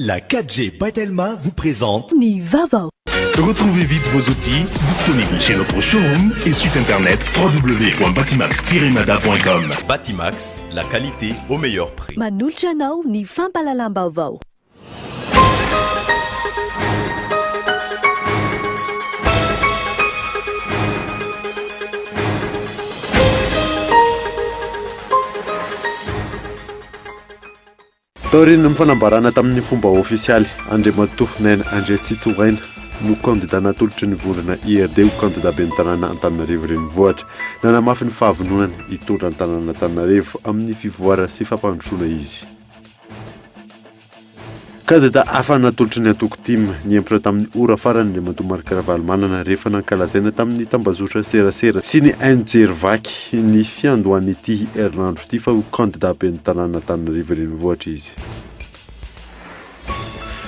La 4G Batelma vous présente Nivava. Retrouvez vite vos outils disponibles chez notre showroom et site internet www.batimax-mada.com. Batimax, la qualité au meilleur prix. Manolotra anao ny fampalalam-baovao. Taorina mifanambarana tamin'ny fomba ofisialy Andriamatofonena Andriatsitohaina no candidat natolotry ny volana IRD ho candidat ben'ny tanàna Antananarivo renivohitra. Nanamafy ny fahavononany hitondra ny tanàna Antananarivo amin'ny fivoarana sy fampandrosoana izy. Candidat hafa natolotry ny antoko tim niempitra tamin'ny ora farany Andriamatoa Marc Ravalomanana rehefa nankalazaina tamin'ny tambazotra serasera sy ny haino-jery vaky ny fiandohan'ity herinandro ity fa ho candidat ben'ny tanàna Antananarivo renivohitra izy.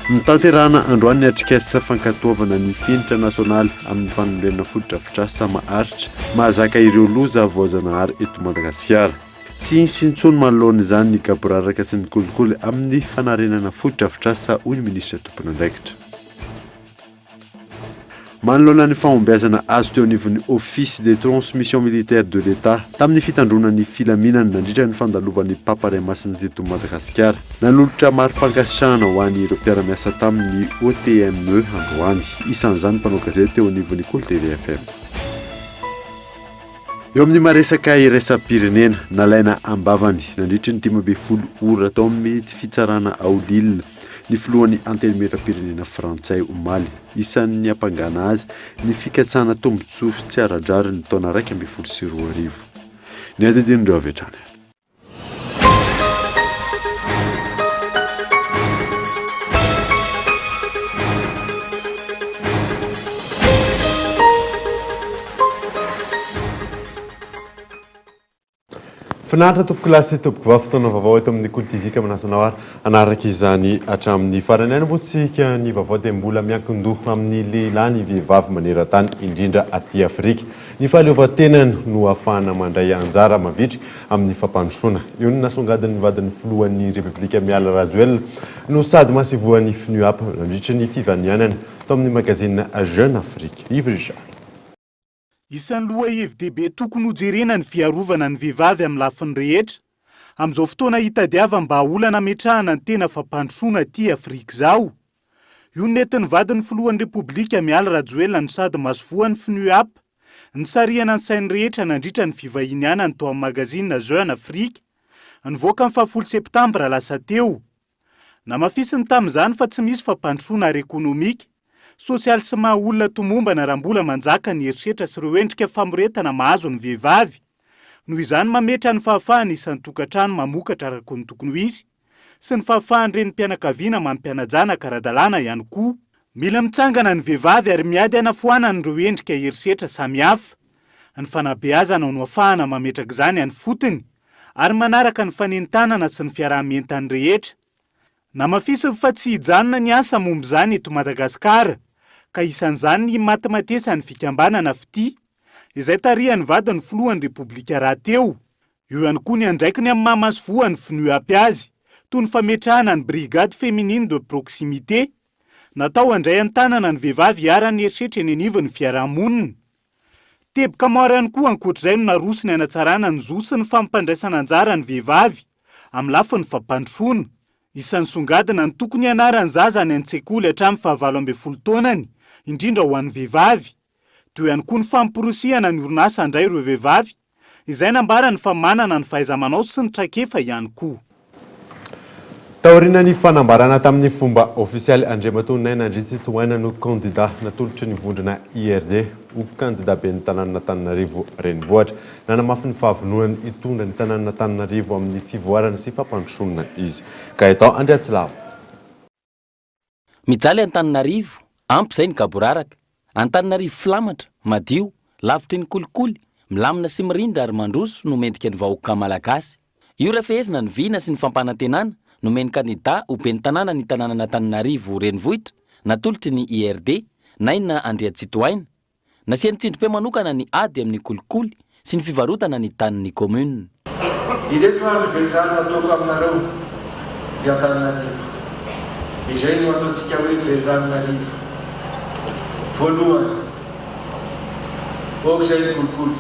Nitanterahana androany ny atrikasa fankatoavana ny finitra nasionaly amin'ny fanolorana foto-drafitrasa maharitra mahazaka ireo loza voajanahary eto Madagasikara. Tsy sintsony manoloana izany ny kaboraraka sy ny kolikoly amin'ny fanarenana foto-drafitrasa hoy ny minisitra tompon'andraikitra. Manoloana ny fahombiazana azo teo anivon'ny Office de Transmission Militaire de l'État tamin'ny fitandronan'ny filaminana nandritra ny fandalovan'ny Paparaimasina teto Madagasikara. Nanolotra mari-pankasitrahana ho an'ny ireo mpiara-miasa tamin'ny OTME androany. Isan'izany mpanao gazety teo anivon'ny Kolotele FM. Eo amin'ny maresaka iraisam-pirenena nalaina ambavany nandritra ny 12 ora tao amin'ny fitsarana Aolil ny filohan'ny antenimieram-pirenena frantsay omaly isan'ny hampangana azy ny fikatsana tombotsoa tsy ara-drary ny taona 2024. Ny adidin'ireo avy hatrany. Finaritra tompoko lasy tompoko vava fotoana vaovao eto amin'ny Koltivika manasanao ary anaraka izany hatramin'ny farany any motsika ny vaovao dia mbola miankin-doha amin'ny lehilahy ny vehivavy maneran-tany indrindra aty Afrika. Ny fahaleovan-tenany no ahafahana mandray anjara mavitry amin'ny fampandrosoana. Io ny nasongadin'ny vadin'ny filohan'ny Repoblika Miala Rajoelina no sady masivoan'ny FNUAP nandritra ny fivanianana tao amin'ny magazinina Jeune Afrique. Yves Richard. Isan'ny loha FDB tokony hojerena ny fiarovana ny vehivavy amin'ny lafiny rehetra. Amin'izao fotoana hitadiava mba olana ametrahana ny tena fampandrosoana aty Afrika izao. Io nentin'ny vadin'ny filohan'ny Repoblika Miala Rajoelina no sady masivoan'ny FNUAP ny sarihana ny sainy rehetra nandritra ny fivahinianany tao amin'ny magazinina Jeune Afrique. Nivoaka ny 10 septambra lasa teo. Namafisiny tamin'izany fa tsy misy fampandrosoana ara-ekonomika, sosialy sy maha-olona tomombana raha mbola manjaka ny herisetra sy ireo endrika famoretana mahazo ny vehivavy. Noho izany mametra ny fahafahany isan'ny tokantrano mamokatra araka ny tokony ho izy sy ny fahafahany renim-pianakaviana mampianajanaka ara-dalàna ihany koa. Mila mitsangana ny vehivavy ary miady hanafoanana ireo endrika herisetra samihafa. Ny fanabeazana no ahafahana mametraka izany any fotony ary manaraka ny fanentanana sy ny fiaraha-mientany rehetra. Namafisiny fa tsy hijanona ny asa momba izany eto Madagasikara. Ka isan'izany ny matimatesa ny fikambanana fity izay tarihany vadin'ny filohan'ny Repoblika rahateo. Io ihany koa ny andraikiny amin'ny mahamasivoan'ny FNUAP azy toy ny fametrahana ny brigade féminine de proximité natao handray an-tanana ny vehivavy hiara-ny herisetra eny anivon'ny fiarahamonina. Teboka maro ihany koa ankoatr'izay no narosony hanatsarana ny zo sy ny fampandraisana anjara ny vehivavy amin'ny lafiny fampandrosoana. Isan'ny songadina ny tokony hianarany zaza any an-tsekoly hatramin'ny 17 taonany, indrindra ho an'ny vehivavy. Toy ihany koa ny famporosihana ny orinasa handray ireo vehivavy, izay nambarany fa manana ny fahaiza-manao sy ny traikefa ihany koa. Taorina ny fanambarana tamin'ny fomba ofisialy Andriamatoa Andriatsitohaina no candidat natolotry ny vondrona IRD ho candidat ben'ny tanàna Antananarivo renivohitra. Nanamafy ny fahavononany hitondra ny tanàna Antananarivo amin'ny fivoarana sy fampandrosoana izy. Ka eto Andriatsilavo. Mijaly Antananarivo, ampy izay ny kaboraraka. Antananarivo filamatra, madio, lavitry ny kolikoly, milamina sy mirindra ary mandroso no mendrika ny vahoaka malagasy. Io rafehezina ny vina sy ny fampanantenana no meny candidat ho ben'ny tanàna ny tanàna Antananarivo renivohitra natolotry ny IRD naina Andriatsitohaina. Nasiany tsindrom-pe manokana ny ady amin'ny kolikoly sy ny fivarotana ny tanin'ny commune. Ireto andro vetrana ataoko aminareo ny Antananarivo. izay no ataontsika hoe Veranonarivo. Voalohany, oka izay ny kolikoly.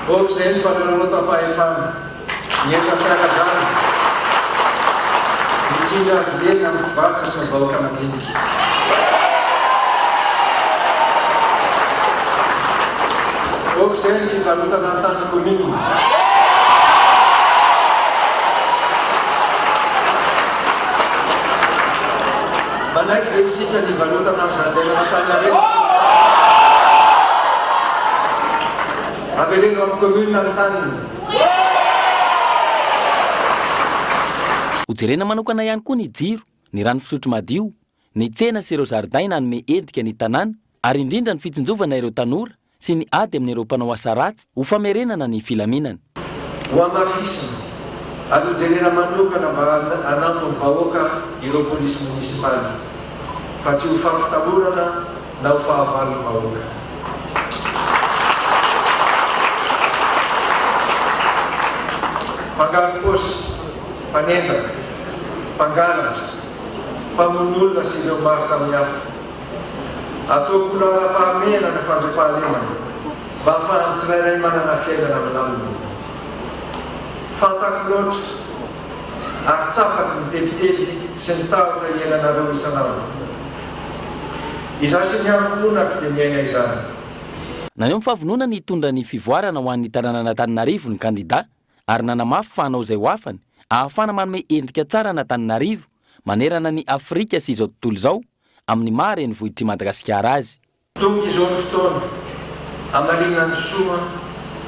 Oka izay ny fanararaotam-pahefana, ny etratraka zany, mitsinga azo lena amin'ny mpivarotra sy ny vahoaka madinika. Oka izay ny fivarotana an-tany komina. Manaiky ve isika ny varotana amin'ny zaridaina an-Antananarivo? Avereno amin'ny komina ny taniny. Hojerena manokana ihany koa ny jiro, ny rano fisotro madio, ny tsena sy ireo zaridaina hanome endrika ny tanàna, ary indrindra ny fitsinjovana ireo tanora sy ny ady amin'ireo mpanao asa ratsy ho famerenana ny filaminana. Ho amafisina, ary hojerena manokana mba hanampy ny vahoaka ireo polisy munisipaly, fa tsy ho fampitamorana na ho fahavalony vahoaka. Mpangalo posy, mpanendaka, mpangalatra, mpamon'olona sy ireo maro samihafa. Ataoko lohara-pahamehana na fandriam-pahalemana mba ahafahany tsirairay manana fiainana milamina. Fantako loatra ary tsapaky ny telitely sy ny tahotra iainanareo isanandro. Izaho sy ny ankomonako dia miaina izany. Naneo mifavonona ny hitondra ny fivoarana ho an'ny tanàna Antananarivo ny kandida, ary nanamafy fa hanao izay ho afany ahafana manome endrika tsara Antananarivo manerana ny Afrika sy izao tontolo izao amin'ny mahare-nivohitry Madagasikara azy. Tonga izao ny fotoana hamarina ny soa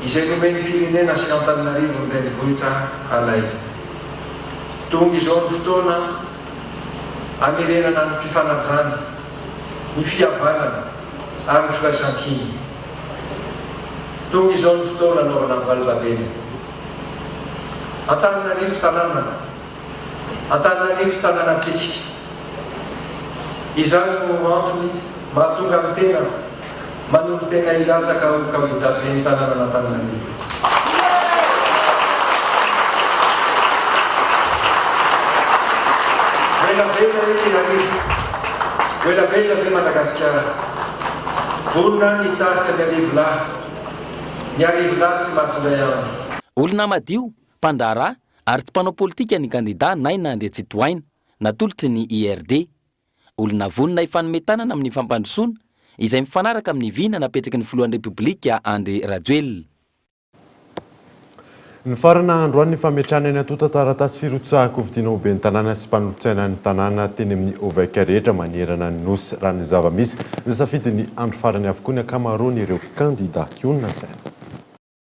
izay nomeny firenena sy Antananarivo ny renivohitra alay. Tonga izao ny fotoana hamerenana ny fifanajana, ny fihavanana ary ny firaisan-kiny. Tonga izao ny fotoana anaovana valabeny. Antananarivo tanànana, Antananarivo tanànantsika. Izany no antony mahatonga amin'ny tena manolo tena ilatsaka ho kandida be ny tanàna Antananarivo. Velavela ety Arivo, velavela ve Madagasikara. Vonona ny tahaka ny Arivolahy, ny Arivolahy tsy mahatonga ihany. Olona madio, mpandrara ary tsy mpanao politika ny kandida Naina Andriatsitohaina, natolotry ny IRD. Olona vonona ifanome tanana amin'ny fampandrosoana izay mifanaraka amin'ny vina napetraky ny filohan'ny Repoblika Andry Rajoelina. Ny farana androany fametrahana ny atota taratasy firotsahako vidina ho be ny tanàna sy mpanolotsaina ny tanàna teny amin'ny ovaka rehetra manerana ny nosy raha ny zava-misy ny safidy ny andro farany avokoa ny akamaroany ireo kandida kiona saina.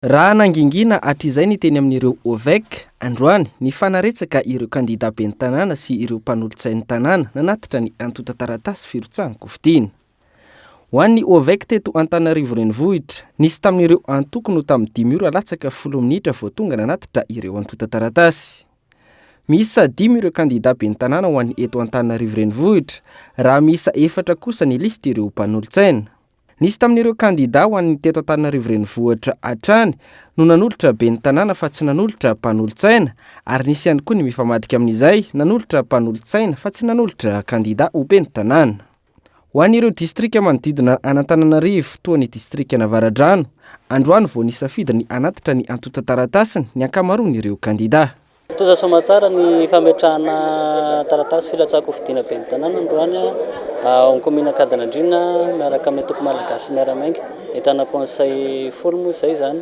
Raha nangingina hatr'izay ny teny amin'ireo OVEC androany ny fanaretsaka ireo kandida be ny tanàna sy ireo mpanolotsain'ny tanàna nanatitra ny antota taratasy firotsahako vidina. Ho an'ny OVEC teto Antananarivo renivohitra, nisy tamin'ireo antokony tamin'ny 5 ora latsaka 10 minitra vao tonga nanatitra ireo antota taratasy. Misa 5 ireo kandida be ny tanàna ho an'ny eto Antananarivo renivohitra, raha misa 4 kosa ny listy ireo mpanolotsaina. Nisy tamin'ireo kandida ho an'ny teto Antananarivo renivohitra hatrany no nanolotra be ny tanàna fa tsy nanolotra mpanolotsaina, ary nisy ihany koa ny mifamadika amin'izay nanolotra mpanolotsaina fa tsy nanolotra kandida ho be ny tanàna. Ho an'ireo distrika manodidina Antananarivo toa ny distrika Navaradrano, androany vao nisafidy ny anatitra ny antota taratasiny ny ankamaroany ireo kandida. Toza somatsara ny fametrahana taratasy filatsako vidina be ny tanàna androany ao komina Kadanandrina miaraka amin'ny toko malagasy miaramainga ahitana conseil folo moa izay zany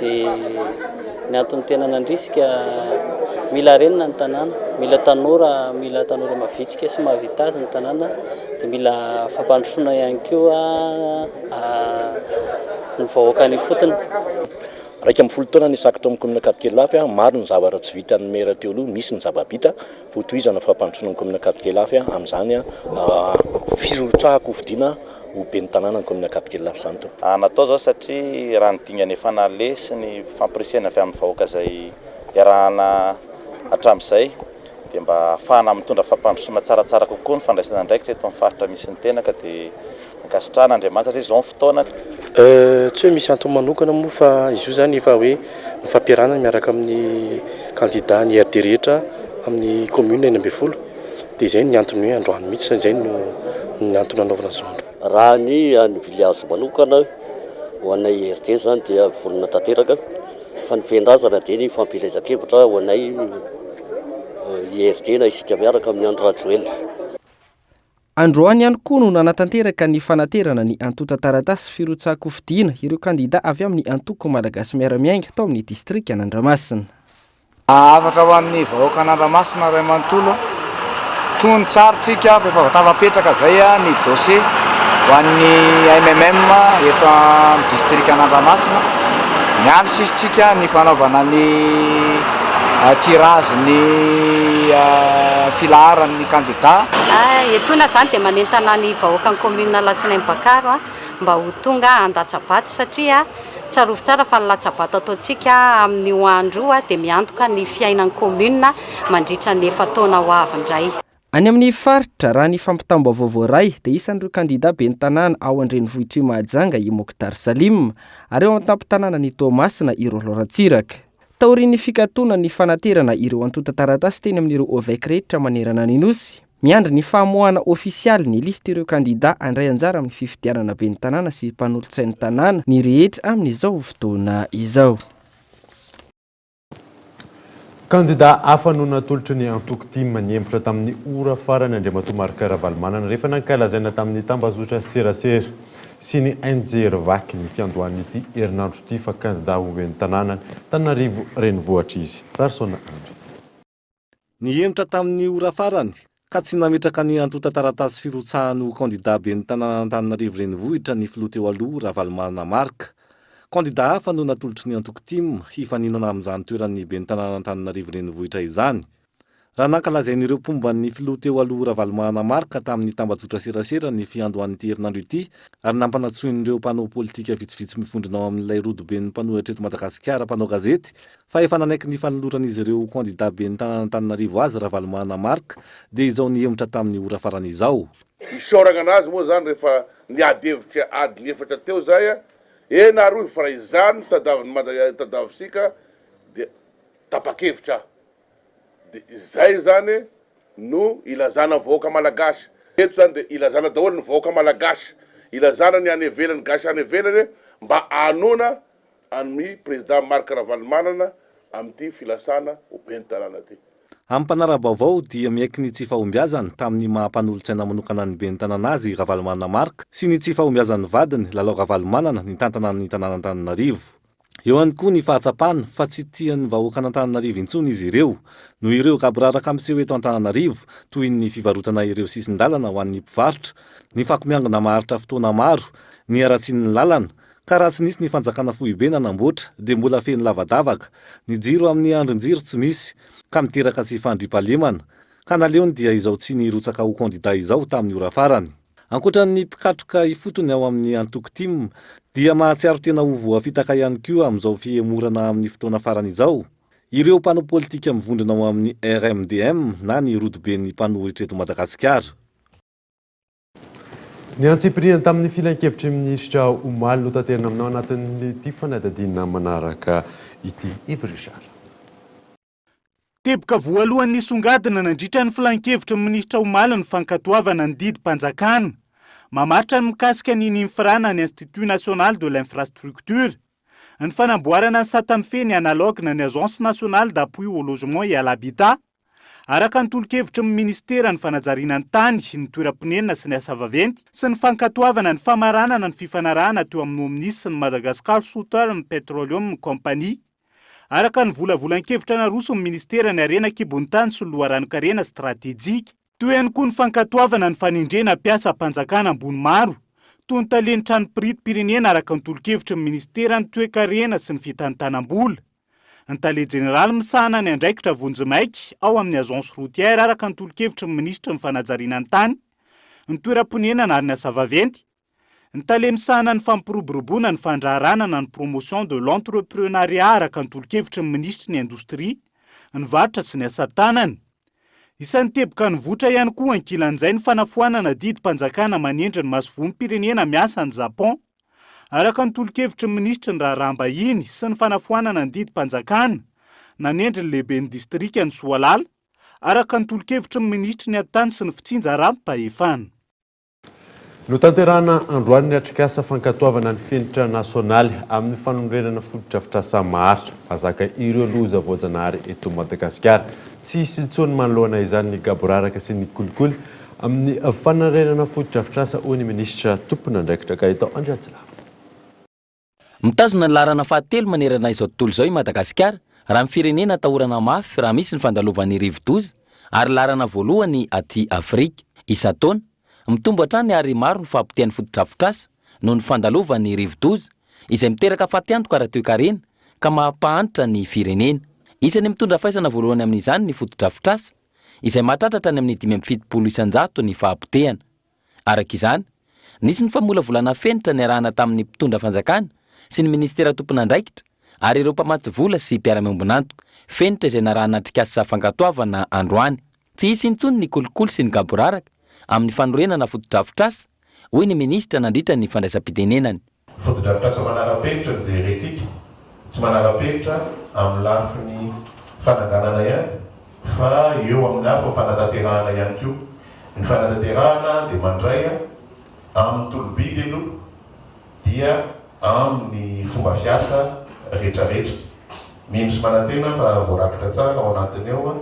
dia ny antony tena nandrisika mila renina ny tanàna, mila tanora mavitsika sy mahavita azy ny tanàna, dia mila fampandrosoana ihany koa ny vahoaka ny fotony. Raika amin'ny folo taona nisakatra amin'ny komina Kapitelafy, maro ny zavatra tsy vita ny mera teo aloha, misy ny zava-bita votohizana fampandrosoana ny komina Kapitelafy amin'izany firotsahako vidina ho be ny tanàna ny komina Kapitelafy izany to. Natao zao satria raha ny dingana efa nale sy ny fampirisihana avy amin'ny vahoaka izay iarahana hatramin'izay dia mba ahafahana mitondra fampandrosoana tsaratsara kokoa ny fandraisana andraikitra eto amin'ny faritra misy ny tenaka dia ankasitrahana Andriamanitra satria izao ny fotoana. Tsy hoe misy antony manokana moa fa izy io zany efa hoe mifampiarana miaraka amin'ny candidat ny RD rehetra amin'ny commune eny ambin'ny folo dia izay ny antony hoe androany mihitsy izay ny antony anaovana zao. Raha ny any village manokana ho anay RD zany dia volana tanteraka fa ny fendrazana dia ny fampilezan-kevitra ho anay IRD na isika miaraka amin'ny andro rajoely. Androany ihany koa no nanatanteraka ny fanaterana ny antota taratasy firotsahako fidiana ireo kandida avy amin'ny antoko malagasy miara-miainga tao amin'ny distrika an'Andramasina. Afatra ho amin'ny vahoaka an'Andramasina ray manontolo tony tsarotsika fa efa tavapetraka zay ny dossier ho an'ny MMM eto amin'ny distrika an'Andramasina. Miandry sisitsika ny fanaovana ny tirage ny filaharan'ny candidat. Etona zany dia manentana ny vahoaka ny commune Alatsinainy Bakaro mba ho tonga an-datsabato satria tsarovy tsara fa ny latsabato ataontsika amin'ny ho andro dia miantoka ny fiainan'ny commune mandritra ny efa taona ho avy indray. Any amin'ny faritra raha ny fampitambo vaovao ray dia isan'ireo kandida ben'ny tanàna ao an-drenivohitra Mahajanga i Moktar Salim ary ao an-tampon-tanàna ny Toamasina i Laurent-Tsiraka. Taorian'ny fikatona ny fanaterana ireo antota taratasy teny amin'ireo OVEC rehetra manerana ny nosy. Miandry ny famoahana ofisialy ny listy ireo kandida andray anjara amin'ny fifidianana ben'ny tanàna sy mpanolotsain'ny tanàna ny rehetra amin'izao fotoana izao. Kandida hafa no natolotry ny antoko team niempotra tamin'ny ora farany Andriamatoa Marc Ravalomanana rehefa nankalazaina tamin'ny tambazotra serasera sy ny anjery vaky ny fiandohan'ity herinandro ity fa kandida ho ben'ny tanàna Antananarivo renivohitra izy. Rarsona Andry. Niempotra tamin'ny ora farany ka tsy nametraka ny antota taratasy firotsahany ho kandida ben'ny tanàna Antananarivo renivohitra ny filoha teo aloha Ravalomanana Marc. Kandida hafa no natolotry ny antoko team hifaninana amin'izany toeran'ny ben'ny tanàna Antananarivo renivohitra izany. Raha nankalazain'ireo mpomba ny filoha teo aloha Ravalomanana Marc tamin'ny tambazotra serasera ny fiandohan'ity herinandro ity ary nampanatsoin'ireo mpanao politika vitsivitsy mifondrinao amin'ilay rodoben'ny mpanohitra eto Madagasikara mpanao gazety fa efa nanaiky ny fanoloran'izy ireo kandida ben'ny tanàna Antananarivo azy Ravalomanana Marc dia izao nihemotra tamin'ny ora farany izao. Isaorana anazy moa zany rehefa niadevitra adiny efatra teo zay naroy fa raha izany tadavisika dia tapakevitra. Zay zany no ilazana vahoaka malagasy. Eto zany dia ilazana daholo ny vahoaka malagasy. Ilazana ny any ivelany gasy any ivelany mba anona amin'ny président Marc Ravalomanana amin'ity filasana ho ben'ny tanàna ty. Amin'ny mpanara-baovao dia miaiky ny tsy fahombiazany tamin'ny mampanolotsaina manokana ny ben'ny tanàna azy Ravalomanana Marc sy ny tsy fahombiazan'ny vadiny Lalao Ravalomanana ny tantana ny tanàna Antananarivo. Eo ihany koa ny fahatsapana fa tsy tian'ny vahoaka Antananarivo intsony izy ireo no ireo kaboraraka amseho eto Antananarivo toy ny fivarotana ireo sisin-dalana ho an'ny mpivarotra, ny fakomiangona maharitra fotoana maro, ny aratsian'ny lalana ka raha tsy nisy ny fanjakana foibe nanamboatra dia mbola feno lavadavaka, ny jiro amin'ny andrin-jiro tsy misy ka miteraka tsy fandriampahalemana ka naleony dia izao tsy nirotsaka ho kandida izao tamin'ny ora farany. Ankoatran'ny mpikatroka ifotony ao amin'ny antoko team dia mahatsiaro tena ho voafitaka ihany koa amin'izao fiemorana amin'ny fotoana farany izao ireo mpanao politika mivondrona ao amin'ny RMDM na ny rodoben'ny mpanohitra eto Madagasikara. Ny antsipirina tamin'ny filan-kevitry minisitra Omaly no tanterina aminao anatin'ity fanadadinana manaraka ity Yves Richard. Teboka voalohany nisongadina nandritra ny filan-kevitry minisitra Omaly ny fankatoavana ny didim-panjakana. Mamaritra ny mikasika ny infrana ny Institut National de l'Infrastructure. Ny fanamboarana ny satamifeny analogue na ny Agence Nationale d'Appui au Logement et à l'Habitat. Araka ny tolo-kevitry ny ministera ny fanajariana ny tany, ny toeram-ponenina sy ny asa vaventy sy ny fankatoavana ny famaranana ny fifanarahana teo amin'ny minisy sy ny Madagascar Southern Petroleum Company. Araka ny volavolan-kevitra naroso ny ministera ny arena kibon-tany sy loharanon-karena stratégique. Toy ihany koa ny fankatoavana ny fanindrena mpiasa mpanjakana ambony maro, toy ny taleny trano pirity-pirenena araka ny tolo-kevitra ny ministera ny toe-karena sy ny fitantanam-bola. Ny tale jeneraly misahana ny andraikitra vonjimaiky ao amin'ny agence routière araka ny tolo-kevitra ny ministra ny fanajariana ny tany, ny toeram-ponenana ary ny asa vaventy. Ny tale misahana ny fampiroboroboana ny fandraharana na ny promotion de l'entrepreneuriat araka ny tolo-kevitra ny ministra ny indostria, ny varotra sy ny asa tanana. Isan'ny teboka ny votra ihany koa ankilan'izay ny fanafoanana didim-panjakana manendra ny masovoan'ny pirenena miasa ny Japon. Araka ny tolo-kevitry ny minisitra ny Raharahambahiny sy ny fanafoanana ny didim-panjakana nanendry ny lehiben'ny distrika ny Soalala, araka ny tolo-kevitry ny minisitry ny Antany sy ny Fitsinja Rampahefana. Notanterahana androany ny atrikasa fankatoavana ny fenitra nasionaly amin'ny fanorenana foto-drafitrasa maharitra mazaka ireo loza voajanahary eto Madagasikara. Tsy hisy intsony manoloana izany ny gaboraraka sy ny kolikoly amin'ny fanorenana foto-drafitrasa hoy ny minisitra tompon'andraikitra Gaëtan Andriatsylava. Mitazona ny larana fahatelo manerana izao tontolo izao i Madagasikara raha ny firenena atahorana mafy raha misy ny fandalovan'ny rivo-doza ary larana voalohany aty Afrika isan-taona. Mitombo hatrany ary maro ny fahampitian'ny foto-drafitrasa noho ny fandalovan'ny rivo-doza izay miteraka faty-antoka ara-toe-karena ka mampahantra ny firenena. Isany mitondra fahaizana voalohany amin'izany ny foto-drafitrasa izay mahatratra any amin'ny 570 isan-jato ny fahampitehana. Araka izany, nisy ny famolavolana fenitra ny arahana tamin'ny mpitondra fanjakana sy ny ministera tompon'andraikitra ary ireo mpamatsy vola sy mpiara-miombonantoka fenitra izay narahana atrikasa fankatoavana androany. Tsy hisy intsony ny kolikoly sy ny gaboraraka amin'ny fanorenana foto-drafitrasa hoy ny ministra nandritra ny fandraisam-pitenenany. Foto-drafitrasa manara-penitra ny jerentsika, tsy manara-penitra amin'ny lafiny fanaganana ihany fa eo amin'ny lafiny fanatanterahana ihany koa. Ny fanatanterahana dia mandray amin'ny tolobidy aloha dia amin'ny fomba fiasa rehetrarehetra. Mino sy manantena fa voarakitra tsara ao anatiny ao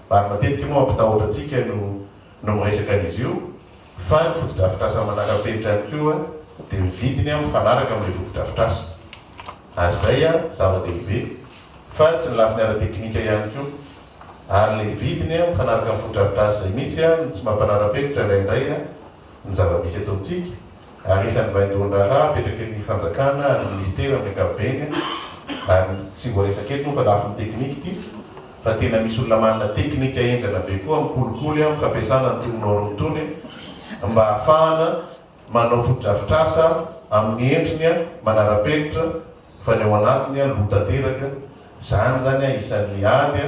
ary matetika moa ampitahorantsika no miresaka an'izy io fa ny foto-drafitrasa manara-penitra ihany koa dia mividiny mifanaraka amin'ilay foto-drafitrasa. Ary izay zava-dehibe fa tsy ny lafiny ara-teknika ihany koa ary ilay vidiny mifanaraka amin'ny foto-drafitrasa izay mihitsy tsy mampanara-penitra indraindray ny zava-misy eto amintsika. Ary isan'ny vaindohan-draharaha apetraky ny fanjakana ary ny ministera amin'ny ankapobeny ary tsy voaresaka eto moa fa lafiny teknika ity fa tena misy olona manana teknika enjana be koa amin'ny kolikoly amin'ny fampiasana ny tononorony tony mba ahafahana manao foto-drafitrasa amin'ny endriny manara-penitra fa ny ao anatiny lotanteraka. Izany zany isan'ny ady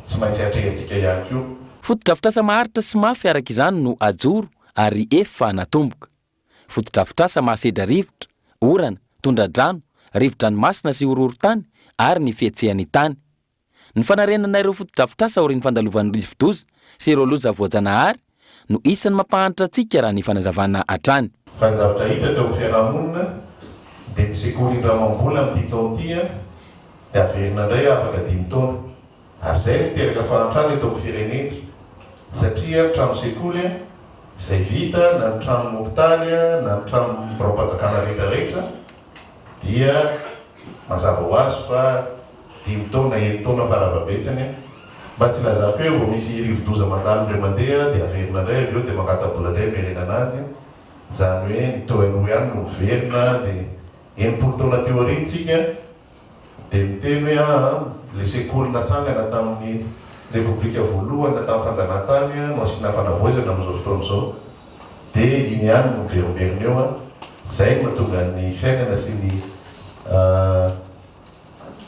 tsy maintsy atrehantsika ihany koa. Foto-drafitrasa maharitra sy mafy araka izany no ajoro ary efa natomboka. Foto-drafitrasa mahasedra rivotra, orana, tondra-drano, rivo-dranomasina sy horohoro-tany ary ny fihetsehan'ny tany. Ny fanarenana ireo foto-drafitrasa aorian'ny fandalovan'ny rivo-doza sy ireo loza voajanahary no isan'ny mampahantra antsika raha ny fanazavana hatrany. Fa ny zavatra hita teo amin'ny fiarahamonina dia ny sekoly indramam-bola amin'ity taona ity dia averina indray afaka 5 taona. Ary izay miteraka fahantrana eto amin'ny firenena satria trano sekoly izay vita na ny trano hôpitaly na ny trano biraom-panjakana rehetrarehetra dia mazava ho azy fa 5 taona 1 taona faravabetsany. Mba tsy lazako hoe vao misy rivo-doza mandalo indray mandeha dia averina indray avy eo dia mangatabola indray merena anazy. Izany hoe ny teo aloha ihany no miverina dia 90 taona teo aoriantsika dia miteny hoe ilay sekoly natsangana tamin'ny repoblika voalohany na tamin'ny fanjanahantany no asiana fanavoizana amin'izao fotoana izao dia iny ihany no miverimberina eo. Izay mahatonga ny fiainana sy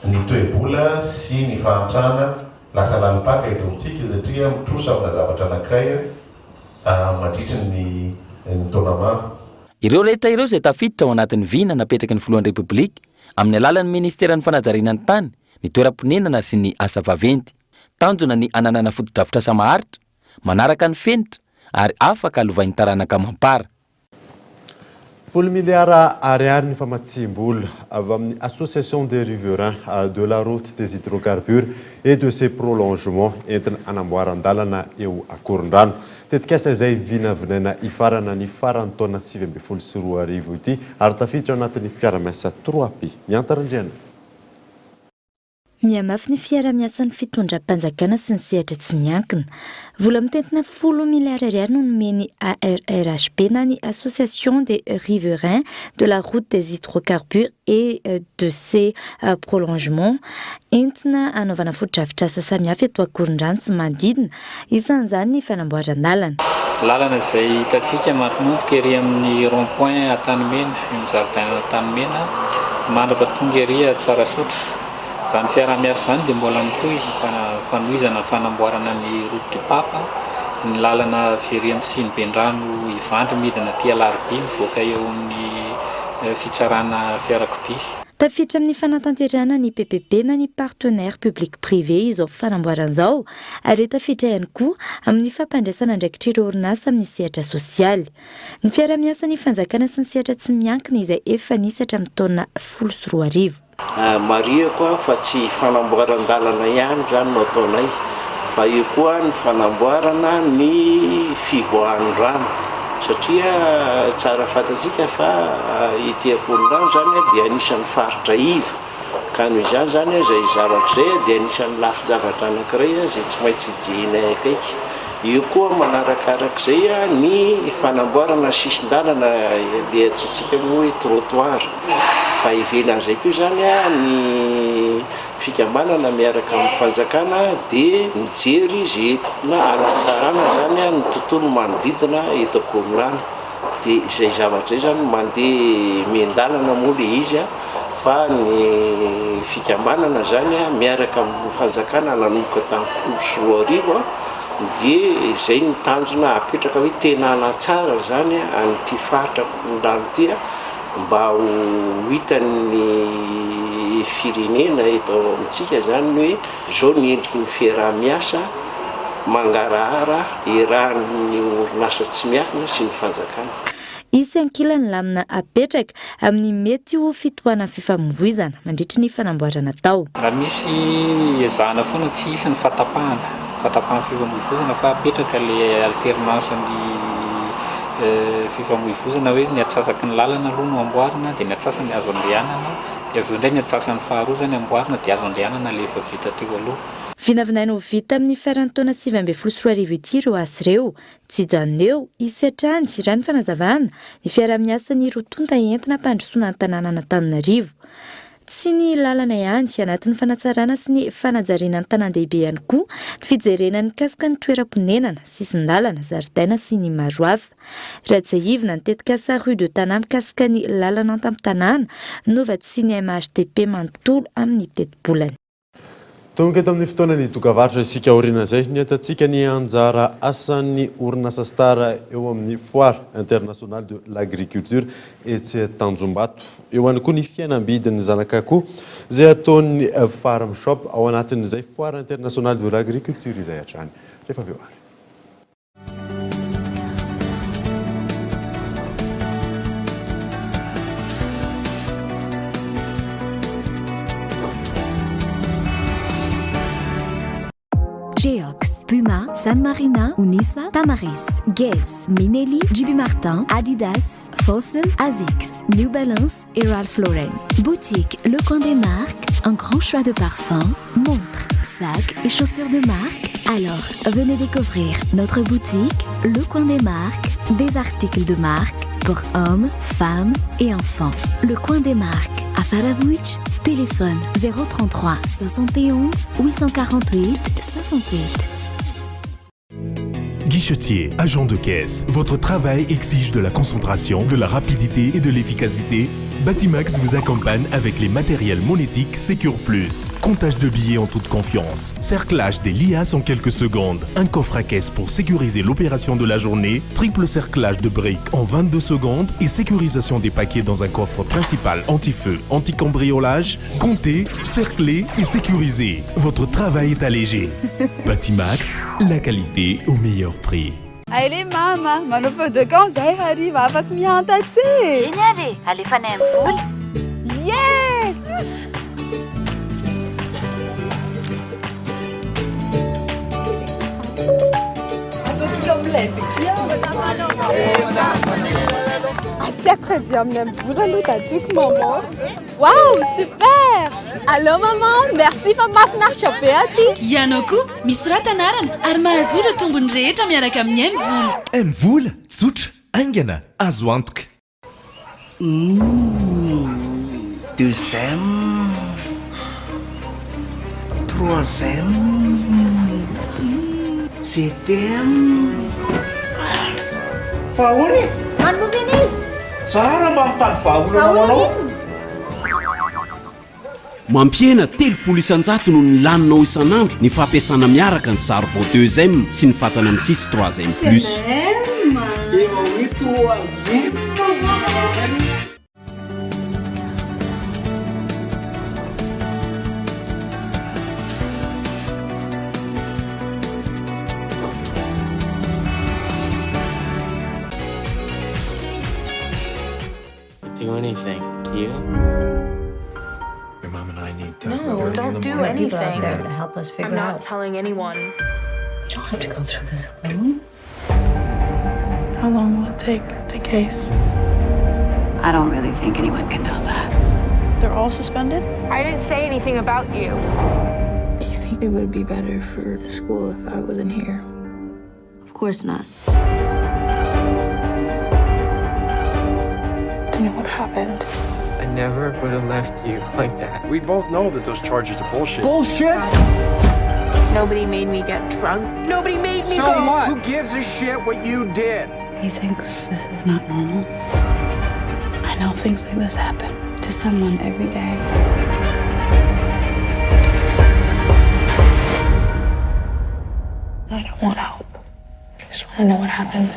ny toe-bola sy ny fahantrana lasa lalipaka eto amintsika satria mitrosa amina zavatra anankiray mandritra ny taona maro. Ireo rehetra ireo izay tafiditra ao anatin'ny vina napetraky ny filohan'ny repoblika amin'ny alalan'ny ministeran'ny fanajarinan'ny tany, ny toeram-ponenana sy ny asa vaventy. Tanjona ny ananana foto-drafitrasa maharitra, manaraka ny fenitra ary afaka alovain'ny taranaka mampara. 10 milliards ariary ny famatsim-bola avy amin'ny Association des riverains de la route des hydrocarbures et de ses prolongements entina anamboaran-dalana eo Akorondrano. Tetikasa izay vinavinaina ifarana ny faran'ny taona 2024 ity ary tafiditra anatin'ny fiara-miasa 3P. Miantarandriana. Miamafy ny fiara-miasan'ny fitondram-panjakana sy ny sehatra tsy miankina. Vola mitentina 10 milliards ariary no nomeny ARRHP na ny Association des riverains de la route des hydrocarbures et de ses prolongements entina anaovana foto-drafitrasa samihafa eto Akorondrano sy manodidina, isan'izany ny fanamboaran-dalana. Lalana izay hitantsika manomboka ery amin'ny rond-point Antanimena, ny jardin Antanimena, mandrapa tonga ery Tsarasotra. Izany fiara-miasa izany dia mbola mitohy fanohizana fanamboarana ny route du Papa, ny lalana very amin'ny Sinibendrano Ivandry midina aty Alarobia mivoaka eo amin'ny fitsarana fiarakodia. Tafiditra amin'ny fanatanterana ny PPP na ny partenaire public-privé izao fanamboaran'izao ary tafiditra ihany koa amin'ny fampandraisana ndraikitra ireo orinasa amin'ny sehatra sosialy. Ny fiaramiasa ny fanjakana sy ny sehatra tsy miankina izay efa nisy hatramin'ny taona 2014. Maria koa fa tsy fanamboaran-dalana ihany zany no ataonay fa io koa ny fanamboarana ny fivoahan'ny rano satria tsara fantatsika fa ity akoron-drano zany dia anisan'ny faritra iva ka noho izany zany izay zavatra izay dia anisan'ny lafin-javatra anankiray izay tsy maintsy hijenay akaiky. Io koa manarakarak'izay ny fanamboarana sisin-dalana le atsotsika moa hoe trottoir fa ivelan'izay koa zany ny fikambanana miaraka amin'ny fanjakana dia mijery izay na anatsarana zany ny tontolo manodidina eto Akorondrano dia izay zavatra izay zany mandeha mian-dalana moa le izy fa ny fikambanana zany miaraka amin'ny fanjakana nanomboka tamin'ny 2014 dia izay ny tanjona apetraka hoe tena anatsara zany an'ity faritra Akorondrano ity mba ho hitan'ny firenena eto amintsika zany hoe zao ny endriky ny fiaraha-miasa mangarahara erahan'ny orinasa tsy miakina sy ny fanjakana. Isy ankilany lamina apetraka amin'ny mety ho fitohanan'ny fifamoivoizana mandritra ny fanamboarana tao. Raha misy ezahana foana tsy hisy ny fatapahan'ny fifamoivoizana fa apetraka le alternance ny fifamoivoizana hoe ny atsasaky ny lalana aloha no amboarina dia ny atsasany azo andehanana dia aveo indray ny atsasan'ny faharoa zany amboarina dia azo andehanana le efa vita teo aloha. Vinavinaina ho vita amin'ny fiaran'ny taona 2014 ity ireo asy ireo. Tsy hijanona eo, isy hatrany raha ny fanazavana ny fiaramiasa ny rotonta entina mpandrosoana ny tanàna Antananarivo. Tsy ny lalana ihany anatin'ny fanatsarana sy ny fanajariana ny tanan-dehibe ihany koa ny fijerena ny kasika ny toeram-ponenana, sisin-dalana, zaridaina sy ny maro hafa. Ratsahivina nitetika sa rue de Tana mikasika ny lalana an-tampon-tanàna nova tsy ny MHDP manontolo amin'ny teti-bolany. Tonga eto amin'ny fotoana ny dokavatra isika aoriana izay ny atantsika ny anjara asan'ny orinasa stara eo amin'ny foire internationale de l'agriculture etsy Tanjombato. Eo ihany koa ny fihenam-bidin'ny zanak'akoho izay ataon'ny farm shop ao anatin'izay foire internationale de l'agriculture izay hatrany. Rehefa aveo ary. Geox, Puma, San Marina, Unisa, Tamaris, Guess, Minelli, JB Martin, Adidas, Fossen, Asics, New Balance et Ralph Lauren. Boutique Le Coin des Marques, un grand choix de parfums, montres, sacs et chaussures de marque. Alors, venez découvrir notre boutique Le Coin des Marques, des articles de marque pour hommes, femmes et enfants. Le Coin des Marques à Faravouch, téléphone 033 71 848 68. Guichetier, agent de caisse, votre travail exige de la concentration, de la rapidité et de l'efficacité. Batimax vous accompagne avec les matériels monétiques Secure Plus. Comptage de billets en toute confiance. Cerclage des liasses en quelques secondes. Un coffre à caisse pour sécuriser l'opération de la journée. Triple cerclage de briques en 22 secondes. Et sécurisation des paquets dans un coffre principal anti-feu, anti-cambriolage. Comptez, cerclez et sécurisez. Votre travail est allégé. Batimax, la qualité au meilleur prix. Allez mama, manao feu de camp zay hariva afaka mianta ty. Iny ary, alefanay amin'ny vola. Yes! Ataontsika amilay bekia. Asiako crédit amin'ny vola aloha tadiko maman. Wow, super! Allô maman, merci fa mahafinaritra be aty. Ianao koa misy raha tanarana ary mahazo ireo tombony rehetra miaraka amin'ny M-vola. M-vola tsotra, aingana, azo antoka. Deuxième, troisième, septième. Fahoany e? Manomena izy? Tsara mba mitady vahaolana manao. Mampiena 300 no ny laninao isan'andro ny fampiasana miaraka ny Zarbo 2M sy ny fatana mitsitsy 3M plus. do anything, do you? Your mom and I need to No, don't do anything. There to help us figure I'm not out. telling anyone. You don't have to go through this alone. How long will it take the case? I don't really think anyone can know that. They're all suspended? I didn't say anything about you. Do you think it would be better for the school if I wasn't here? Of course not. Do you know what happened? I never would have left you like that. We both know that those charges are bullshit. Bullshit! Nobody made me get drunk. Nobody made me So go. what? Who gives a shit what you did? He thinks this is not normal. I know things like this happen to someone every day. I don't want help. I just want to know what happened.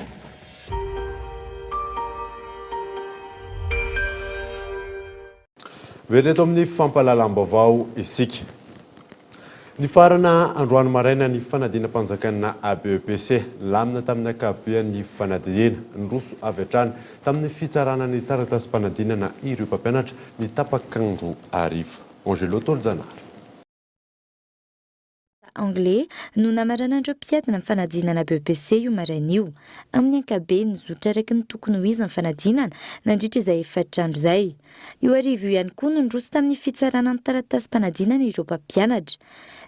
Vereto amin'ny fampalalam-baovao isika. Ny farana androany maraina ny fanadina-panjakana ABEPC lamina tamin'ny akabean'ny fanadina ny roso avy hatrany tamin'ny fitsarana ny taratasy-panadinana ireo mpampianatra ny tapakandro ariva. Angelo Tolzanara. Anglais no namaranandreo mpiadina amin'ny fanadinana BEPC io maraina io. Amin'ny ankabeny zotra araiky ny tokony ho izy amin'ny fanadinana nandritra izay efatrandro izay. Io arivo io ihany koa no nroso tamin'ny fitsarana ny taratasy-panadinana ireo mpampianatra.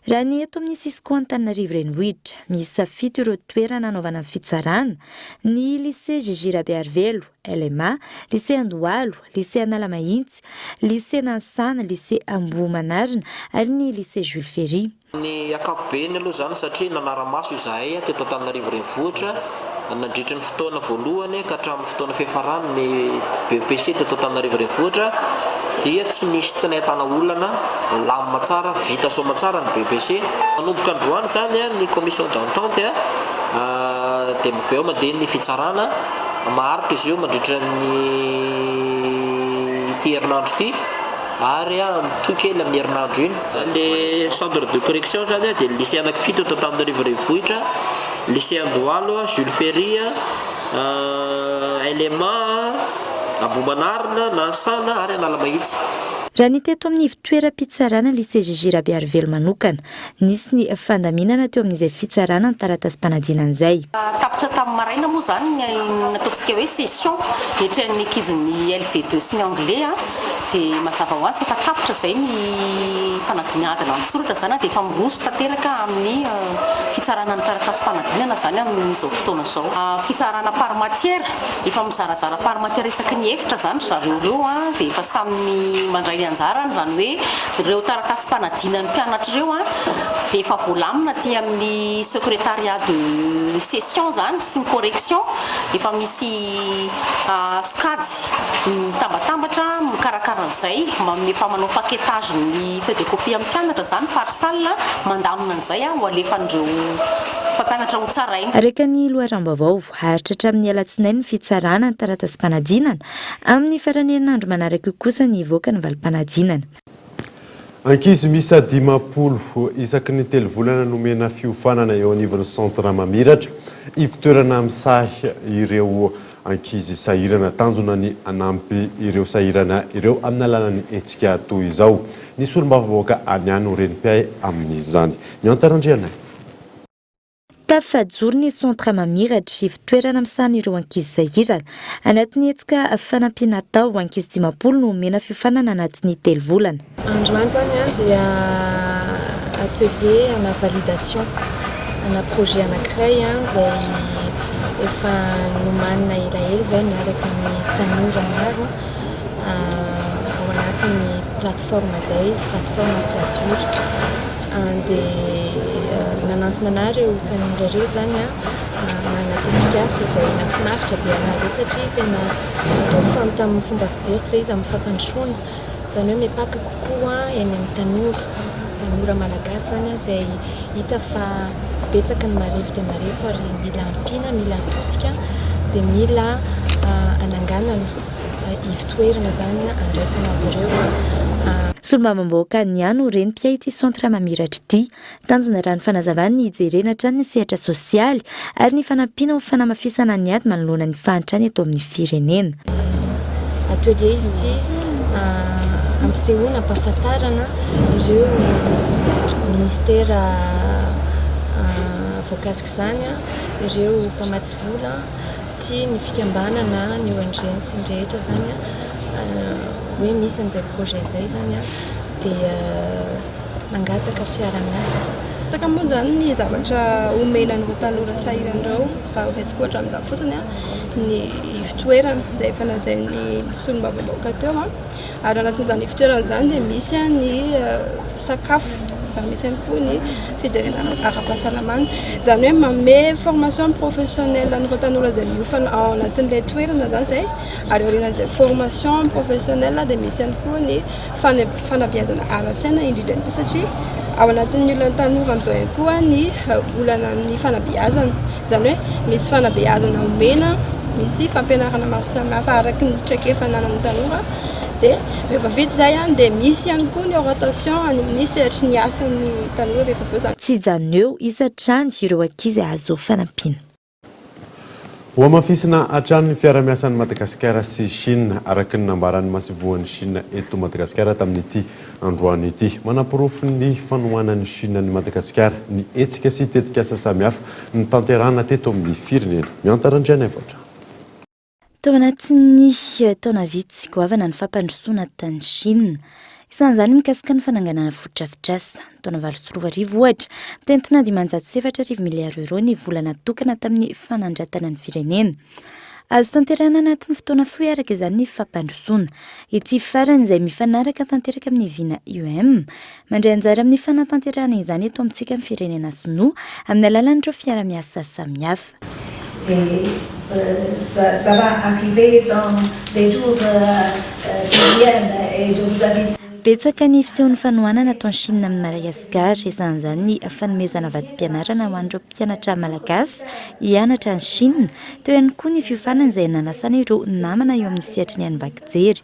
Raha ny eto amin'ny Sisiko Antananarivo renivohitra, miisa 7 ireo toerana anaovana ny fitsarana, ny lycée Gigi Rabearvelo, LMA, lycée Andohalo, lycée Analamahitsy, lycée Nansana, lycée Ambohimanarina ary ny lycée Jules Ferry. Ny akapobeny aloha zany satria nanaramaso izahay teto Antananarivo renivohitra nandritra ny fotoana voalohany ka hatramin'ny fotoana fiafarany ny BEPC teto Antananarivo renivohitra dia tsy nisy tsy nahitana olana lamina tsara vita soma tsara ny BEPC. Manomboka androany zany ny commission d'entente dia avy eo mandeha ny fitsarana maharitra izy io mandritra ny ity herinandro ity ary mitokely amin'ny herinandro iny. Le centre de correction zany dia lycée anankifito eto Antananarivo renivohitra, lycée Andohalo, Jules Ferry, LMA, Ambohimanarina, Nansana ary Analamahitsy. Raha ny teto amin'ny fitoeram-pitsarana lycée Gigi Rabearvelo manokana, nisy ny fandaminana teo amin'izay fitsarana ny taratasy-panadinana izay. Tapitra tamin'ny maraina moa zany nataontsika hoe session hetran'ny ankizin'ny LV2 sy ny anglais dia mazava ho azy efa tapitra izay ny fanadinadina amin'ny soratra zany dia efa miroso tanteraka amin'ny fitsarana ny taratasy-panadinana zany amin'izao fotoana izao. Fitsarana par matière efa mizarazara par matière isaky ny efitra zany zareo ireo dia efa samy mandray anjarany zany hoe ireo taratasy-panadinan'ny mpianatra ireo dia efa voalamina aty amin'ny secrétariat de session zany sy ny correction efa misy sokady mitambatambatra mikarakara an'izay efa manao paquetage ny feuille de copie amin'ny mpianatra zany par salle mandamina an'izay ho alefan'ireo mpampianatra ho tsaraina. Araka ny loharam-baovao haritra hatramin'ny alatsinainy ny fitsarana ny taratasy-panadinana amin'ny farany herinandro manaraka kosa ny ivoaka ny valim-panadinana. Ankizy miisa 10 isaky ny telo volana nomena fiofanana eo anivon'ny centre mamiratra ivitoerana misahy ireo ankizy sahirana tanjona ny anampy ireo sahirana ireo amin'ny alalany etsika toy izao. Nisy olombavavoaka aniany ho renimpiay amin'izany. Ny antarandrianay. Tafajoro ny centre mamiratra ivitoerana misahana ireo ankizy sahirana anatin'ny hetsika fanampiana tao ankizy 10 no mena fiofanana anatin'ny telo volana. Androany zany dia atelier ana validation ana projet anankiray izay efa nomanina elaela izay miaraka amin'ny tanora maro ao anatin'ny plateforme izay plateforme Plature dia nanantona anareo tanora ireo zany manatetikasa izay nafinaritra be anazy satria tena mitovy tamin'ny fomba fijeriko dia izy amin'ny fampandrosoana zany hoe mipaka kokoa eny amin'ny tanora malagasy zany izay hita fa betsaka ny marefo dia marefo ary mila ampiana mila atosika dia mila ananganana ivitoerana zany andraisana azy ireo. Solomamamboaka niano renimpiay ity centre mamiratra ity tanjona raha ny fanazavany ny hijerena hatrany ny sehatra sosialy ary ny fanampiana ho fanamafisana ny ady manoloana ny fahantrany eto amin'ny firenena. atelier izy ity ampisehoana ampahafantarana ireo ministera voakasika zany ireo mpamatsy vola sy ny fikambanana ny ONG sy ny rehetra zany hoe misy an'izay projet zay zany dia mangataka fiaramiasa takamoa zany ny zavatra omenan'ireo tanora sahiran'ireo resiko ohatra amin'izany fotsiny ny fitoerana izay efa lazain'ny solombavam-bahoaka teo ary anatin'izany fitoerana zany dia misy ny sakafo ary misy ihany koa ny fijerena ara-pahasalamana zany hoe manome formation professionnelle an'ireo tanora izay miofana ao anatin'ilay toerana zany zay ary aorian'izay formation professionnelle dia misy ihany koa ny fanabeazana ara-tsaina indrindra indrindra satria ao anatin'ny olona tanora amin'izao ihany koa ny olana amin'ny fanabeazana zany hoe misy fanabeazana omena misy fampianarana maro samihafa araky ny traikefa nanan'ny tanora dia rehefa vita zay dia misy ihany koa ny orientation any amin'ny sehatry ny asan'ny tanora rehefa aveo zany tsy jano eo isatrany ireo ankizy azo fanampiana ho amafisina hatrany fiaramiasan'ny Madagasikara sy Chine araky ny nambaran'ny masivoan'ny Chine eto Madagasikara tamin'ity androany ity manapirofo ny fanohanan'ny Chine ny Madagasikara ny etsika sy tetikasa samihafa ny tanterahana teto amin'ny firenena miantarandriana voatra tao anatin'ny taona vitsy goavana ny fampandrosoana tany Chine isan'izany mikasika ny fananganana fotodrafitrasa taona 2024 ohatra mitentina 507 miliary euro ny vola natokana tamin'ny fanandratana ny firenena azo tanterana anatin'ny fotoana fohy araka izany ny fampandrosoana ity farany izay mifanaraka tanteraka amin'ny vina IOM mandray anjara amin'ny fanatanterahana izany eto amintsika ny firenena sinoa amin'ny alalan'ireo fiaramiasa samihafa ça va arriver dans les jours qui viennent et je vous invite betsaka ny fisehoan'ny fanohanana ataon'ny Chine amin'ny Madagasikara isan'izany ny fanomezana vatsim-pianarana ho an'ireo mpianatra malagasy hianatra ny Chine teo ihany koa ny fiofanana izay nanasana ireo namana eo amin'ny sehatra ny Anivakijeri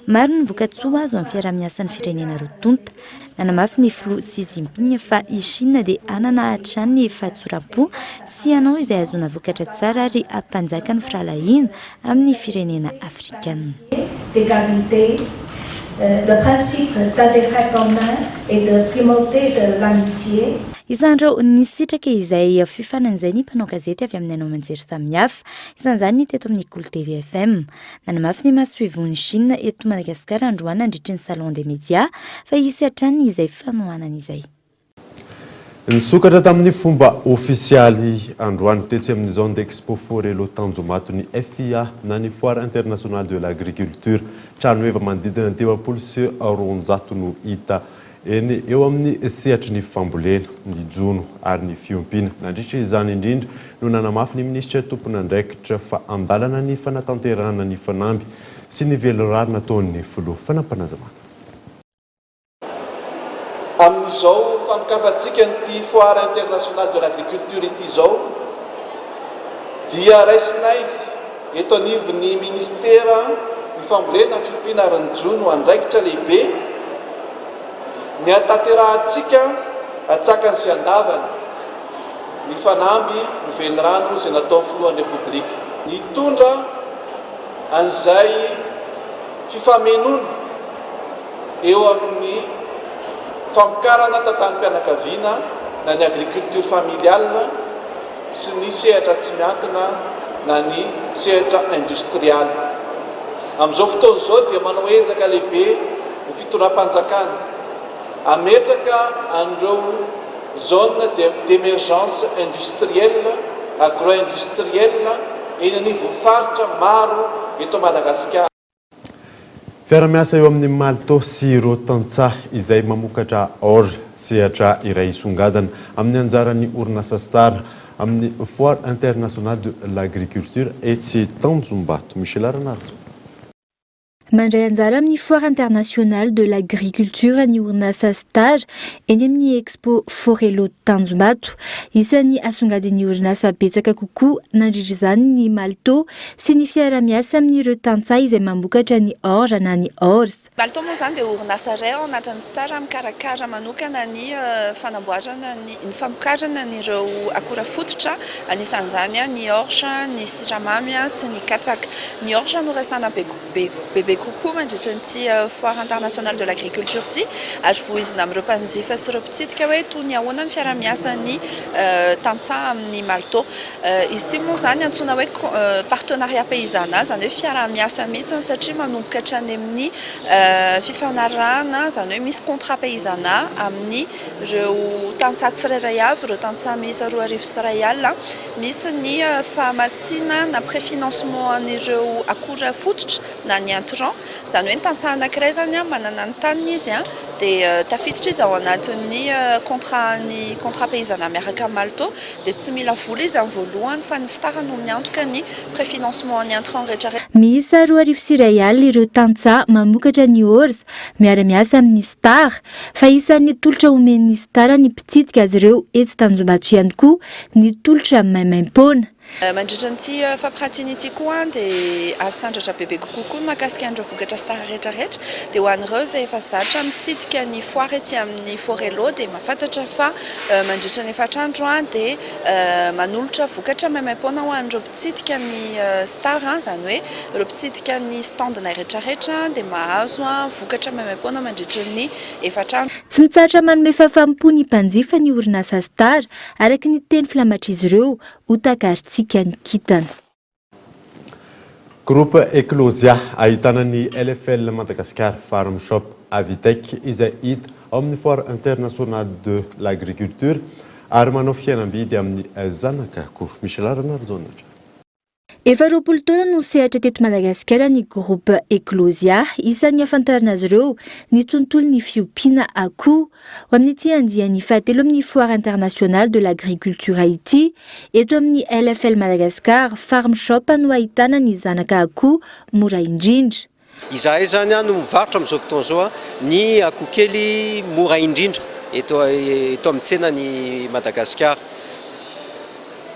maro ny vokatsoa azo amin'ny fiaramiasan'ny firenena rotonta nanamafy ny filoha Xi Jinping fa i Chine dia anana hatrany ny fahatsoram-po sy anao izay azona vokatra tsara ary ampanjaka ny firalahiana amin'ny firenena afrikana le principe d'intérêt commun et de primauté de l'amitié. Isan'ireo nisitraka izay fiofanan'izay ny mpanao gazety avy amin'ny anao manjery samihafa isan'izany ny teto amin'ny Ikolo TV FM nanamafy ny masoivon'ny Chine eto Madagasikara androana andritry ny salon des médias fa hisy hatrany izay fanohanana izay nisokatra tamin'ny fomba ofisialy androany tetsy amin'ny zone d'expo Forelo Tanjomato ny FIA na ny foire internationale de l'agriculture trano eva manodidina ny 10 sy 200 no hita eny eo amin'ny sehatry ny fambolena ny jono ary ny fiompiana nandritra izany indrindra no nanamafy ny ministra tompon'andraikitra fa andalana ny fanatanterahana ny fanamby sy ny velorary nataon'ny filoha fanampanazamana amin'izao fanokafantsika nyty foire internationale de l'agriculture ity zao dia raisinay eto anivon'ny ministera ny fambolena ny fiompiana ary ny jono andraikitra lehibe ny ataterahantsika atsakany sy andavany ny fanamby ny velorano izay natao filohan'ny repoblika nitondra an'izay fifamenona eo amin'ny famokarana tantanympianakaviana na ny agriculture familiale sy ny sehatra tsy miankina na ny sehatra industrialy amin'izao fotoana izao dia manao ezaka lehibe ny fitondram-panjakana ametraka an'ireo zone d'émergence industrielle agro-industrielle eny anivofaritra maro eto Madagasikara fiaramiasa eo amin'ny Malto sy Rotantsa izay mamokatra orge sehatra iray isongadana amin'ny anjaran'ny orinasa Star amin'ny foire internationale de l'agriculture etsy Tanjombato Michel Aranardo mandray anjara amin'ny foire internationale de l'agriculture ny orinasa stage eny amin'ny expo Forelo Tanjombato isan'ny asongadin'ny orinasa betsaka kokoa nandritra izany ny Malto sy ny fiaramiasa amin'ireo tantsaha izay mamokatra ny orge na ny orse. Malto moa izany dia orinasa iray ao anatin'ny stage mikarakara manokana ny fanamboarana ny famokarana n'ireo akora fototra anisan'izany ny orge, ny siramamy sy ny katsaka. Ny orge no resana bebe kokoa mandritra n'ity foire internationale de l'agriculture ity ary voizina amin'ireo mpanjifa sy ireo mpitsidika hoe toy ny ahoana ny fiara-miasan'ny tantsaha amin'ny Malto. Izy ity moa zany antsoina hoe partenariat paysanal, zany hoe fiara-miasa mihitsy satria manomboka hatrany amin'ny fifanarahana, zany hoe misy contrat paysanat amin'ny ireo tantsaha tsirairay avy, ireo tantsaha miisa 2 sy 1 alina, misy ny fahamatsiana na préfinancement an'ireo akora fototra na ny intrant, zany hoe ny tantsaha anankiray zany manana ny taniny izy dia tafiditra izy ao anatin'ny contrat paysanat miaraka Malto dia tsy mila vola izy amin'ny voalohany fa ny stara no miantoka ny préfinancement any intrant rehetrarehetra. Miisa 2 sy 1 alina ireo tantsaha mamokatra ny orza miara-miasa amin'ny star fa isan'ny tolotra omen'ny star ny mpitsidika azy ireo etsy Tanjombato ihany koa ny tolotra maimaim-poana. Mandritra n'ity fampiratiana ity koa dia asandratra bebe kokoa mahakasika an'ireo vokatra star rehetrarehetra dia ho an'ireo izay efa zatra mitsidika ny foire ety amin'ny Forelo dia mahafantatra fa mandritra ny 4 andro dia manolotra vokatra maimaim-poana ho an'ireo mpitsidika ny star, zany hoe ireo mpitsidika ny standna rehetrarehetra dia mahazo vokatra maimaim-poana mandritra ny 4 andro. Tsy mitsatra manome fahafaham-po ny mpanjifa ny orinasa star araka ny teny filamatr'izy ireo ho takaritsika ny kitana. Groupe Eclosia ahitana ny LFL Madagascar Farm Shop Avitec izay hita ao amin'ny foire internationale de l'agriculture ary manao fihenam-bidy amin'ny zanaka koa. Michel Arnarzonatra. Efa 20 taona no sehatra teto Madagasikara ny groupe Eclosia, isan'ny afantarana azy ireo ny tontolon'ny fiompiana akoho ho amin'ity andiany fahatelo amin'ny foire internationale de l'agriculture ity eto amin'ny LFL Madagascar Farm Shop no ahitana ny zanaka akoho mora indrindra. Izahay zany no mivarotra amin'izao fotoana izao ny akoho kely mora indrindra eto amin'ny tsenan'ny Madagasikara.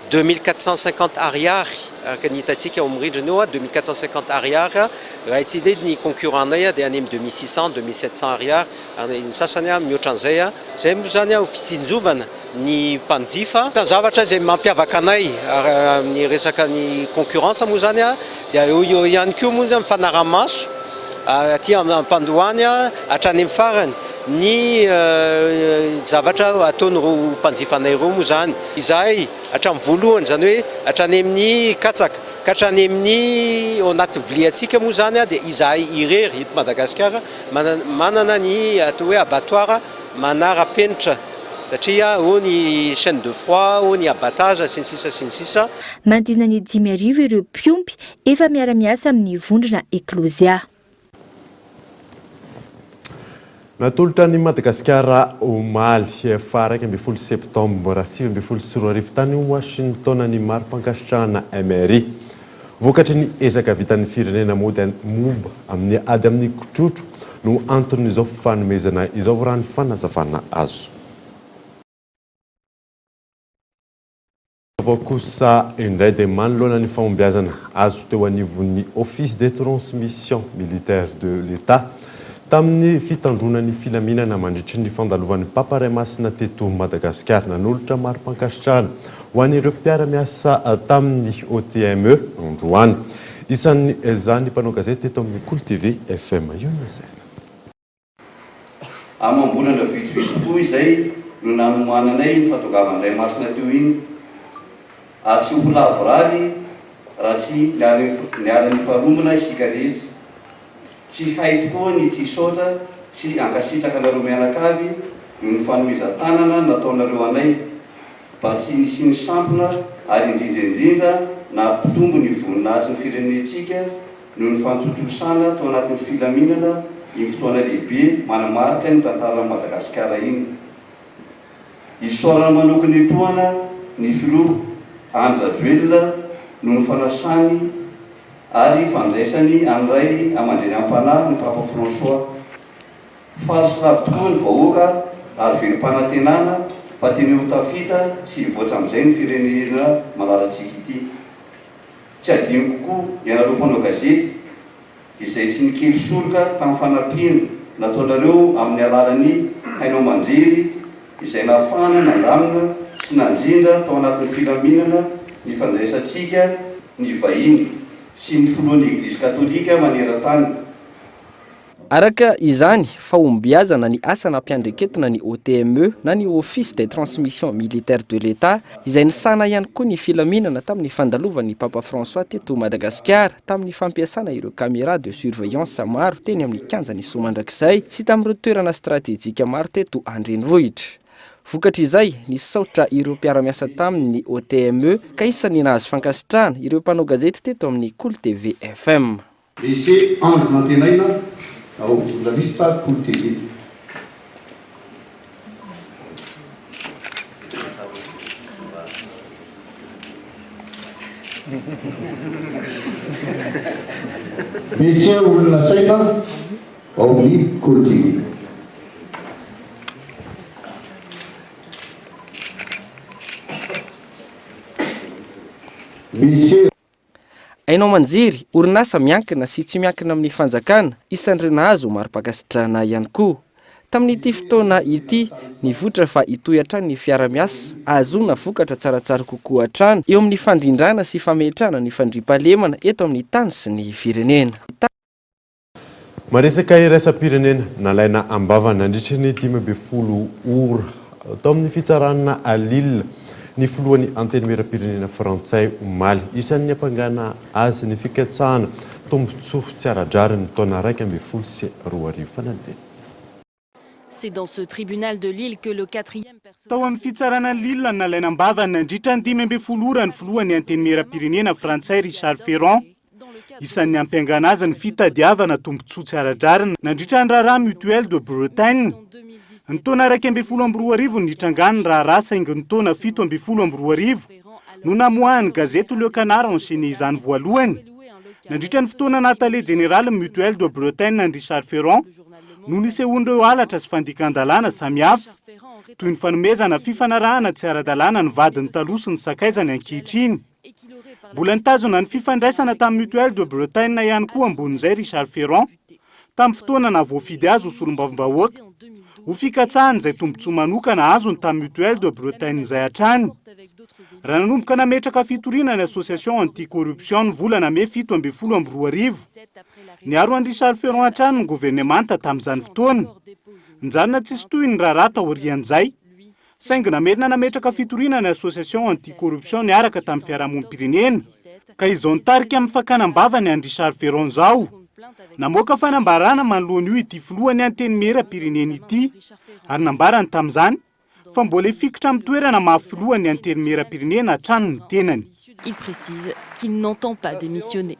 2450 ariary araka ny hitantsika ao amin'ny rindrina eo 2450 ariary raha itsy edy ny concurrent-nay dia any amin'ny 2600 2700 ariary ary ny sasany mihoatra an'izay zay moa zany ho fitsinjovana ny mpanjifa zavatra zay mampiavaka anay amin'ny resaka ny concurrence moa zany dia eo ihany koa moa zany mifanaramaso aty amin'ny mpandohany hatrany amin'ny farany ny zavatra ataon'ireo mpanjifanay ireo moa zany. Izahay hatramin'ny voalohany zany hoe hatrany amin'ny katsaka ka hatrany amin'ny ao anaty viliantsika moa zany dia izahay irery eto Madagasikara manana ny atao hoe abattoir manara-penitra satria ao ny chaîne de froid, ao ny abattage sy ny sisa. Mandina ny 5,000 ireo mpiompy efa miara-miasa amin'ny vondrona Eclosia. Natolotra ny Madagasikara omaly fa 12 septambra 2024 tany Washington ny mari-pankasitrahana MRI. Vokatry ny ezaka vitan'ny firenena moa momba amin'ny ady amin'ny kotrotro no anton'izao fanomezana izao raha ny fanazavana azo. Avao kosa indray dia manoloana ny fahombiazana azo teo anivon'ny Office de transmission militaire de l'État tamin'ny fitandronan'ny filaminana mandritry ny fandalovan'ny paparay masina teto Madagasikara nanolotra mari-pankasitrahana ho an'ireo mpiara-miasa tamin'ny OTME androany. Isan'ny zany mpanao gazety teto amin'ny Cool TV FM Yona Zaina. Amam-bolana vitsivitsy izay no nanomananay ny fatongavandray masina teo iny ary tsy ho lavorary raha tsy niara-ny faromona isika rehetra. Tsy hay tokoa ny tsy saotra sy ankasitraka nareo mianakavy ny fanomezan-tanana nataonareo anay mba tsy nisy ny sampona ary indrindraindrindra nampitombo ny voninahitry ny firenentsika noho ny fantontosana tao anatin'ny filaminana ny fotoana lehibe manamarika ny tantaran'i Madagasikara iny. Isaorana manokany toana ny filoha Andra Joelina noho ny fanasany ary fandraisany an'iray amandreny am-panahy ny Papa François. Faly sy lavy tokoa ny vahoaka ary velim-panantenana fa teny ho tafita sy voatra amin'izay ny firenena malalatsika ity. Tsy adino kokoa ny anareo mpanao gazety izay tsy nikely soroka tamin'ny fanampiana nataonareo amin'ny alalan'ny hainao mandrery izay nahafahana nandamina sy nandrindra tao anatin'ny filaminana ny fandraisantsika ny vahiny sy ny filohan'ny Eglizy Katolika maneran-tany. araka izany fahombiazana ny asa nampiandreketina ny OTME na ny Office de Transmission Militaire de l'État izay nisana ihany koa ny filaminana tamin'ny fandalovan'ny Papa François teto Madagasikara tamin'ny fampiasana ireo caméra de surveillance maro teny amin'ny kianjany Somandrakizay sy tamin'ireo toerana stratéjika maro teto Andrenivohitra. Vokatra izay nisaotra ireo mpiara-miasa tamin'ny OTME ka isany nahazo fankasitrahana ireo mpanao gazety teto amin'ny Cool TV FM. Lycée Andry Nantenaina ao journaliste Cool TV. Lycée Olona Saina ao amin'ny Cool TV. Lycée Ainao manjiry, orinasa miankina sy tsy miankina amin'ny fanjakana, isan'ireo nahazo mari-pakasitrahana ihany koa. Tamin'ity fotoana ity, nivoatra fa hitohy hatrany ny fiara-miasa, ahazoana vokatra tsaratsara kokoa hatrany eo amin'ny fandrindrana sy fametrahana ny fandriam-pahalemana eto amin'ny tany sy ny firenena. Maresaka iraisam-pirenena nalaina ambava nandritra ny 12 ora tao amin'ny fitsarana à Lille. Ny filohan'ny antenimieram-pirenena frantsay omaly isan'ny ampangana azy ny fikatsahana tombotsoa tsy ara-drary ny taona 2012 fanantena. C'est dans ce tribunal de Lille que le 4e tao amin'ny fitsarana Lille nalaina ambava nandritra ny 12 ora ny filohan'ny antenimieram-pirenena frantsay Richard Ferrand isan'ny ampangana azy ny fitadiavana tombotsoa tsy ara-drary nandritra ny raharaha Mutuelle de Bretagne. Ny taona 2012 nitrangany raharaha saingy ny taona 2012 no namoahany gazety Le Canard enchaîné izany voalohany. Nandritra ny fotoana Nathalie Générale Mutuelle de Bretagne ny Richard Ferrand no nisehon'ireo halatra sy fandikan-dalàna samihafa toy ny fanomezana fifanarahana tsy ara-dalàna ny vadiny taloha sy ny sakaizany ankehitriny. Mbola nitazona ny fifandraisana tamin'ny Mutuelle de Bretagne ihany koa ambonin'izay Richard Ferrand tamin'ny fotoana na voafidy azy ho solombavam-bahoaka ho fikatsahany izay tombotsoa manokana azony tamin'ny Mutuelle de Bretagne izay hatrany. Raha nanomboka nametraka fitoriana ny Association Anticorruption ny volana May 2012. Niaro an'i Richard Ferrand hatrany ny gouvernemanta tamin'izany fotoana. Nijanona tsisy toy ny raharaha taorian'izay. Saingy namerina nametraka fitoriana ny Association Anticorruption niaraka tamin'ny fiarahamonim-pirenena ka izao nitarika amin'ny fakanam-bavany an'i Richard Ferrand zao. Namoaka fanambarana manoloana io ity filohan'ny antenimieram-pirenena ity ary nambarany tamin'izany fa mbola fikitra amin'ny toerana mahafilohan'ny antenimieram-pirenena hatrany ny tenany. Il précise qu'il n'entend pas démissionner.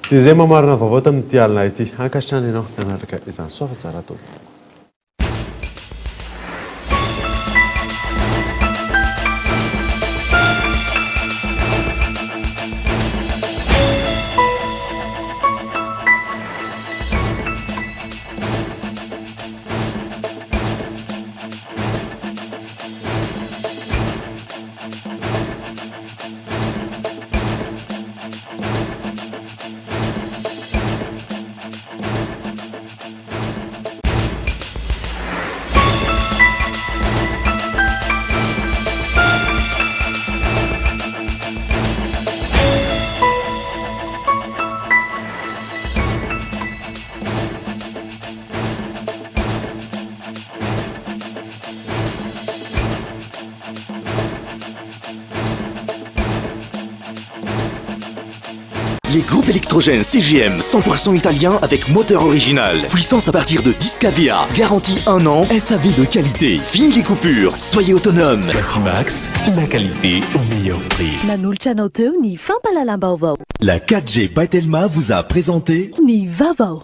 Izay mamarina vaovao tamin'ity alina ity ankasitrany ianao nanaraka izany soa fa tsara tao. Les groupes électrogènes CGM 100% italien avec moteur original. Puissance à partir de 10 kVA. Garantie 1 an. SAV de qualité. Fini les coupures. Soyez autonome. Batimax, la qualité au meilleur prix. Nanulcha ni fampalalambaovao. La 4G by Telma vous a présenté Ni Vavo.